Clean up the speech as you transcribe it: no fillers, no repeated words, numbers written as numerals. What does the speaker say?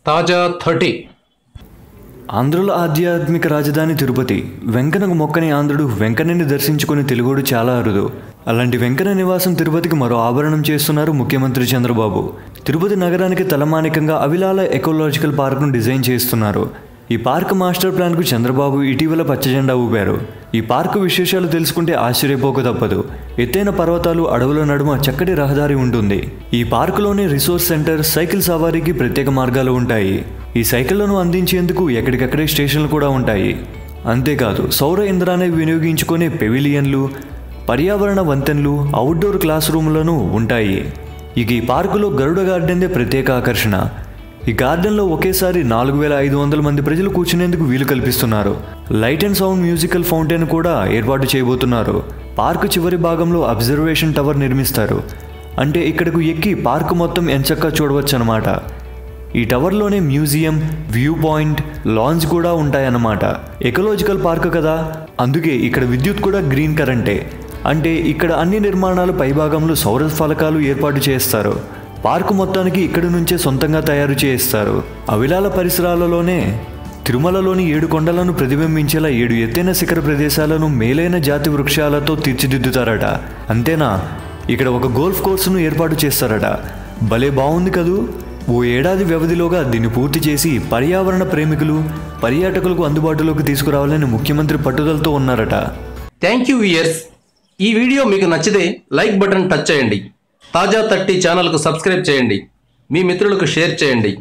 తాజా 30 ఆంధ్రుల ఆధ్యాత్మిక రాజధాని తిరుపతి. వెంకన్నకు మొక్కని ఆంధ్రుడు వెంకన్నని దర్శించుకుని తెలుగుడు చాలా అరుదు. అలాంటి వెంకన్న నివాసం తిరుపతికి మరో ఆభరణం చేస్తున్నారు ముఖ్యమంత్రి చంద్రబాబు. తిరుపతి నగరానికి తలమానికంగా అవిలాల ఎకోలాజికల్ పార్క్ను డిజైన్ చేస్తున్నారు. ఈ పార్క్ మాస్టర్ ప్లాన్కు చంద్రబాబు ఇటీవల పచ్చజెండా ఊపారు. ఈ పార్కు విశేషాలు తెలుసుకుంటే ఆశ్చర్యపోక తప్పదు. ఎత్తైన పర్వతాలు, అడవుల నడుమ చక్కటి రహదారి ఉంటుంది. ఈ పార్కులోనే రిసోర్స్ సెంటర్, సైకిల్ సవారీకి ప్రత్యేక మార్గాలు ఉంటాయి. ఈ సైకిళ్లను అందించేందుకు ఎక్కడికక్కడే స్టేషన్లు కూడా ఉంటాయి. అంతేకాదు సౌర ఇంధనాన్ని వినియోగించుకునే పెవిలియన్లు, పర్యావరణ వంతెనలు, అవుట్డోర్ క్లాస్ రూమ్లను ఉంటాయి. ఇక ఈ పార్కులో గరుడ గార్డెన్దే ప్రత్యేక ఆకర్షణ. ఈ గార్డెన్లో ఒకేసారి 4500 మంది ప్రజలు కూర్చునేందుకు వీలు కల్పిస్తున్నారు. Light and sound musical fountain కూడా ఏర్పాటు చేయబోతున్నారు. పార్కు చివరి భాగంలో అబ్జర్వేషన్ టవర్ నిర్మిస్తారు. అంటే ఇక్కడకు ఎక్కి పార్కు మొత్తం ఎంచక్కా చూడవచ్చు అన్నమాట. ఈ టవర్లోనే మ్యూజియం, వ్యూ పాయింట్, లాంజ్ కూడా ఉంటాయన్నమాట. ఎకలాజికల్ పార్క్ కదా, అందుకే ఇక్కడ విద్యుత్ కూడా గ్రీన్ కరెంటే. అంటే ఇక్కడ అన్ని నిర్మాణాలు పైభాగంలో సౌర ఫలకాలు ఏర్పాటు చేస్తారు. పార్కు మొత్తానికి ఇక్కడి నుంచే సొంతంగా తయారు చేస్తారు. అవిలాల పరిసరాలలోనే తిరుమలలోని 7 కొండలను ప్రతిబింబించేలా 7 ఎత్తైన శిఖర ప్రదేశాలను మేలైన జాతి వృక్షాలతో తీర్చిదిద్దుతారట. అంతేనా, ఇక్కడ ఒక గోల్ఫ్ కోర్సును ఏర్పాటు చేస్తారట. భలే బాగుంది కదూ. ఓ ఏడాది వ్యవధిలోగా దీన్ని పూర్తి చేసి పర్యావరణ ప్రేమికులు, పర్యాటకులకు అందుబాటులోకి తీసుకురావాలని ముఖ్యమంత్రి పట్టుదలతో ఉన్నారట. Thank you viewers. ఈ వీడియో మీకు నచ్చితే లైక్ బటన్ టచ్ చేయండి. తాజా 30 ఛానల్కు సబ్స్క్రైబ్ చేయండి. మీ మిత్రులకు షేర్ చేయండి.